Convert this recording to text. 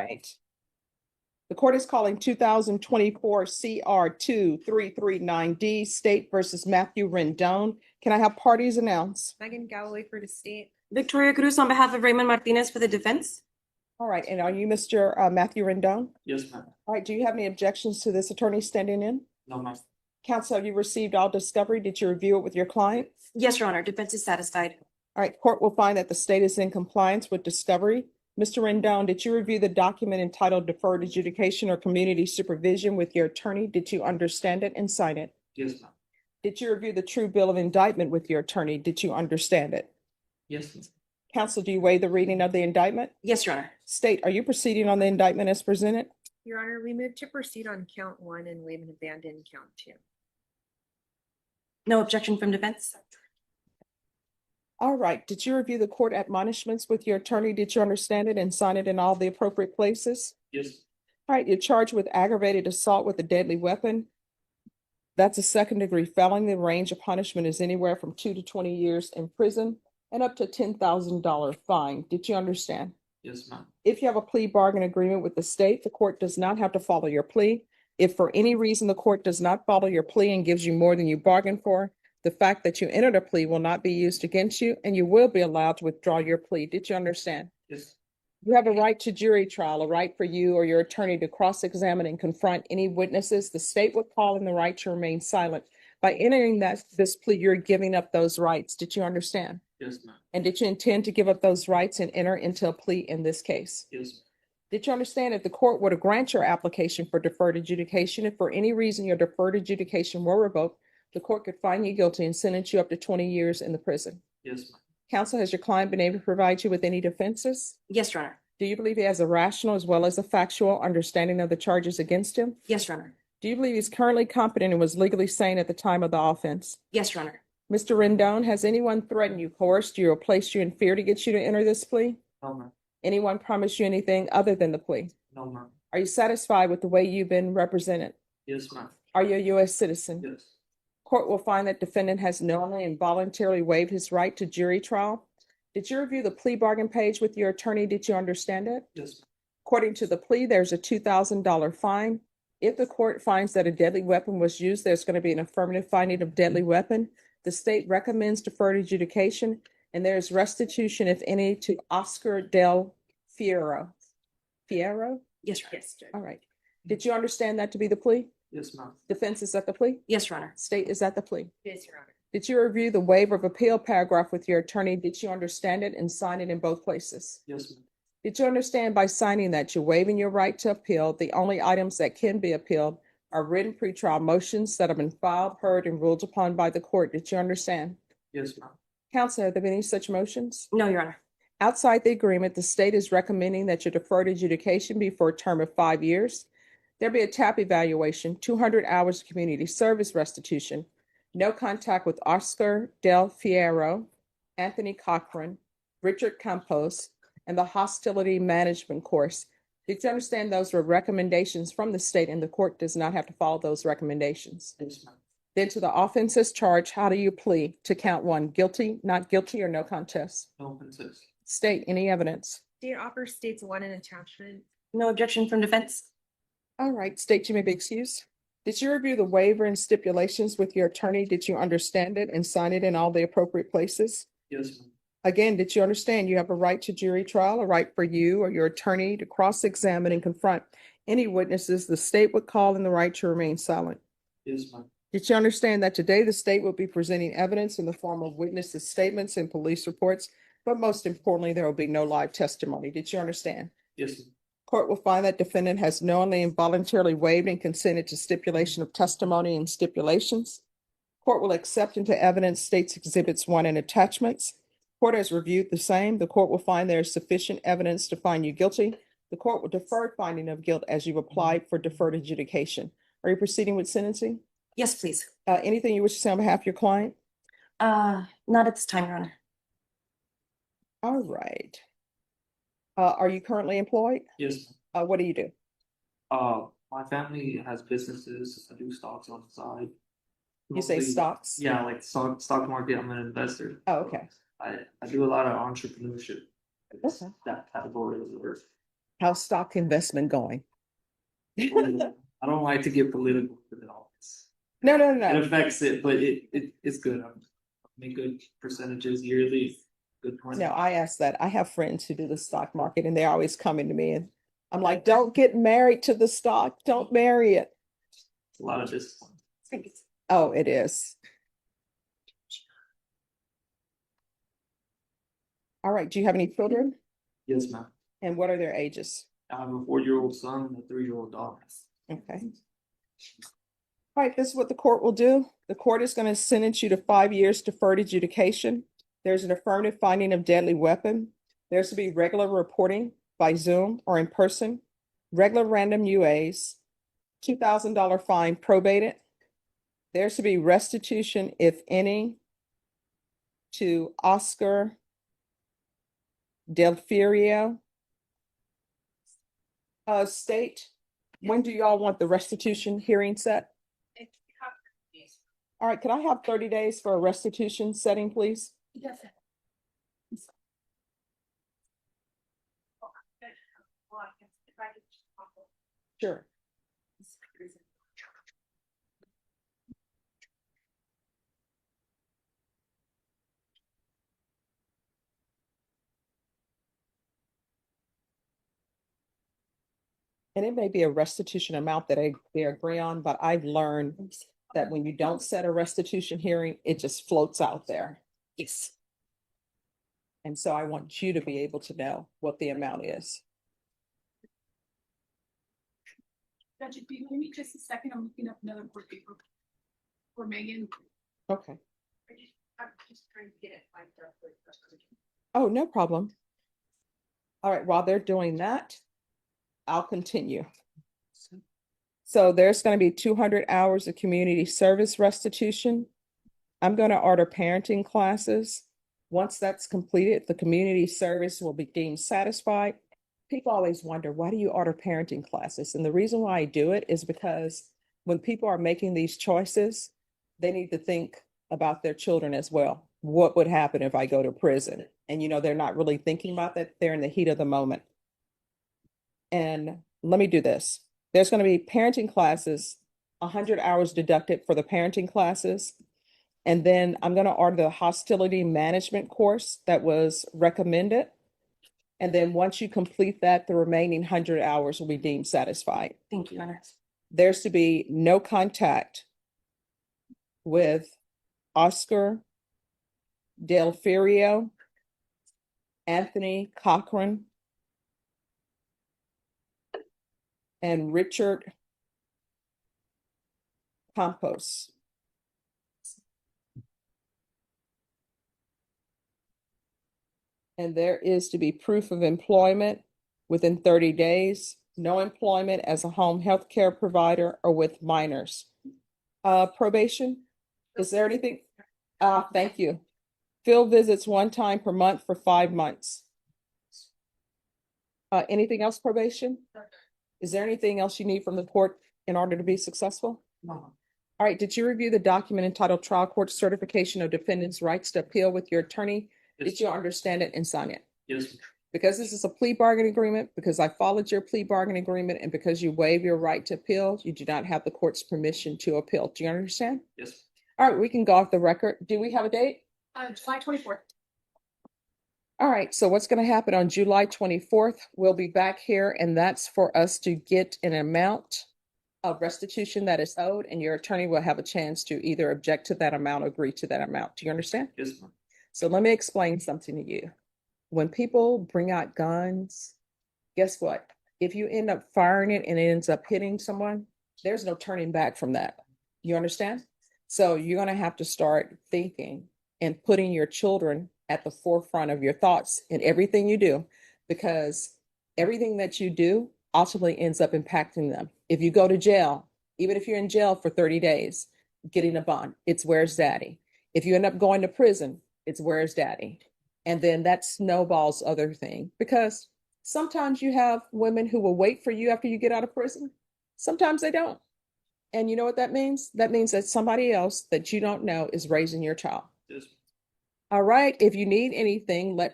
right. The court is calling 2024 CR 2339D State versus Matthew Rendone. Can I have parties announce? Megan Galloway for the state. Victoria Cruz on behalf of Raymond Martinez for the defense. All right, and are you Mr. Matthew Rendone? Yes, ma'am. All right, do you have any objections to this attorney standing in? No, ma'am. Counsel, have you received all discovery? Did you review it with your client? Yes, Your Honor. Defense is satisfied. All right, court will find that the state is in compliance with discovery. Mr. Rendone, did you review the document entitled Deferred Adjudication or Community Supervision with your attorney? Did you understand it and sign it? Yes, ma'am. Did you review the true bill of indictment with your attorney? Did you understand it? Yes, ma'am. Counsel, do you waive the reading of the indictment? Yes, Your Honor. State, are you proceeding on the indictment as presented? Your Honor, we move to proceed on count 1 and waive and abandon count 2. No objection from defense. All right, did you review the court admonishments with your attorney? Did you understand it and sign it in all the appropriate places? Yes. All right, you're charged with aggravated assault with a deadly weapon. That's a second-degree felony. The range of punishment is anywhere from 2 to 20 years in prison and up to $10,000 fine. Did you understand? Yes, ma'am. If you have a plea bargain agreement with the state, the court does not have to follow your plea. If for any reason the court does not follow your plea and gives you more than you bargained for, the fact that you entered a plea will not be used against you, and you will be allowed to withdraw your plea. Did you understand? Yes. You have a right to jury trial, a right for you or your attorney to cross-examine and confront any witnesses. The state would call in the right to remain silent. By entering this plea, you're giving up those rights. Did you understand? Yes, ma'am. And did you intend to give up those rights and enter into a plea in this case? Yes. Did you understand if the court were to grant your application for deferred adjudication, if for any reason your deferred adjudication were revoked, the court could find you guilty and sentence you up to 20 years in the prison? Yes, ma'am. Counsel, has your client been able to provide you with any defenses? Yes, Your Honor. Do you believe he has a rational as well as a factual understanding of the charges against him? Yes, Your Honor. Do you believe he's currently competent and was legally sane at the time of the offense? Yes, Your Honor. Mr. Rendone, has anyone threatened you, coerced you, or placed you in fear to get you to enter this plea? No, ma'am. Anyone promised you anything other than the plea? No, ma'am. Are you satisfied with the way you've been represented? Yes, ma'am. Are you a U.S. citizen? Yes. Court will find that defendant has knowingly and voluntarily waived his right to jury trial. Did you review the plea bargain page with your attorney? Did you understand it? Yes, ma'am. According to the plea, there's a $2,000 fine. If the court finds that a deadly weapon was used, there's going to be an affirmative finding of deadly weapon. The state recommends deferred adjudication, and there's restitution, if any, to Oscar Del Fierro. Fierro? Yes, Your Honor. Yes, Judge. All right. Did you understand that to be the plea? Yes, ma'am. Defense is at the plea? Yes, Your Honor. State is at the plea. Yes, Your Honor. Did you review the waiver of appeal paragraph with your attorney? Did you understand it and sign it in both places? Yes, ma'am. Did you understand by signing that you're waiving your right to appeal? The only items that can be appealed are written pretrial motions that have been filed, heard, and ruled upon by the court. Did you understand? Yes, ma'am. Counsel, have there been any such motions? No, Your Honor. Outside the agreement, the state is recommending that your deferred adjudication be for a term of 5 years. There be a TAP evaluation, 200 hours of community service restitution, no contact with Oscar Del Fierro, Anthony Cochran, Richard Campos, and the hostility management course. Did you understand those were recommendations from the state and the court does not have to follow those recommendations? Yes, ma'am. Then to the offenses charged, how do you plea to count 1? Guilty, not guilty, or no contest? No contest. State any evidence. State offer states 1 in attachment. No objection from defense. All right, state, you may be excused. Did you review the waiver and stipulations with your attorney? Did you understand it and sign it in all the appropriate places? Yes, ma'am. Again, did you understand you have a right to jury trial, a right for you or your attorney to cross-examine and confront any witnesses the state would call in the right to remain silent? Yes, ma'am. Did you understand that today the state will be presenting evidence in the form of witnesses' statements and police reports, but most importantly, there will be no live testimony? Did you understand? Yes, ma'am. Court will find that defendant has knowingly and voluntarily waived and consented to stipulation of testimony and stipulations. Court will accept into evidence state's exhibits 1 and attachments. Court has reviewed the same. The court will find there is sufficient evidence to find you guilty. The court will defer finding of guilt as you've applied for deferred adjudication. Are you proceeding with sentencing? Yes, please. Anything you wish to say on behalf of your client? Not at this time, Your Honor. All right. Are you currently employed? Yes, What do you do? ma'am. My family has businesses. I do stocks on the side. You say Mostly- stocks? Yeah, like stock market. I'm an investor. Oh, okay. I do a lot of entrepreneurship. I guess Okay. that category of work. How's stock investment going? No, I don't like to get political with it all. no, It no. affects it, but it's good. I make good percentages yearly. Good money. No, I asked that. I have friends who do the stock market and they're always coming to me and I'm like, don't get married to the stock. Don't marry it. It's a lot of discipline. Oh, it is. All right. Do you have any children? Yes, ma'am. And what are their ages? I have a 4-year-old son and a 3-year-old daughter. Okay. All right, this is what the court will do. The court is going to sentence you to 5 years deferred adjudication. There's an affirmative finding of deadly weapon. There's to be regular reporting by Zoom or in person, regular random UAs, $2,000 fine probated. There's to be restitution, if any, to Oscar Del Furio. State, when do y'all want the restitution hearing set? All right, can I have 30 days for a restitution setting, please? Yes. Sure. And it may be a restitution amount that they agree on, but I've learned that when you don't set a restitution hearing, it just floats out there. Yes. And so I want you to be able to know what the amount is. Judge, if you give me just a second, I'm looking up another court paper for Megan. Okay. I'm just trying to get it like that. Oh, no problem. All right, while they're doing that, I'll continue. So there's going to be 200 hours of community service restitution. I'm going to order parenting classes. Once that's completed, the community service will be deemed satisfied. People always wonder, why do you order parenting classes? And the reason why I do it is because when people are making these choices, they need to think about their children as well. What would happen if I go to prison? And, they're not really thinking about that. They're in the heat of the moment. And let me do this. There's going to be parenting classes, 100 hours deducted for the parenting classes. And then I'm going to order the hostility management course that was recommended. And then once you complete that, the remaining 100 hours will be deemed satisfied. Thank you, Your Honor. There's to be no contact with Oscar Del Furio, Anthony Cochran, and Richard Campos. And there is to be proof of employment within 30 days, no employment as a home health care provider or with minors. Probation, is there anything? Thank you. Field visits 1 time per month for 5 months. Anything else, probation? Is there anything else you need from the court in order to be successful? No. All right, did you review the document entitled Trial Court Certification of Defendant's Rights to Appeal with your attorney? Did you understand it and sign it? Yes. Because this is a plea bargain agreement, because I followed your plea bargain agreement, and because you waive your right to appeal, you do not have the court's permission to appeal. Do you understand? Yes. All right, we can go off the record. Do we have a date? July 24th. All right, so what's going to happen on July 24th? We'll be back here, and that's for us to get an amount of restitution that is owed, and your attorney will have a chance to either object to that amount or agree to that amount. Do you understand? Yes, ma'am. So let me explain something to you. When people bring out guns, guess what? If you end up firing it and it ends up hitting someone, there's no turning back from that. You understand? So you're going to have to start thinking and putting your children at the forefront of your thoughts in everything you do, because everything that you do ultimately ends up impacting them. If you go to jail, even if you're in jail for 30 days, getting a bond, it's where's daddy. If you end up going to prison, it's where's daddy. And then that snowballs other thing, because sometimes you have women who will wait for you after you get out of prison. Sometimes they don't. And you know what that means? That means that somebody else that you don't know is raising your child. Yes. All right. If you need anything, let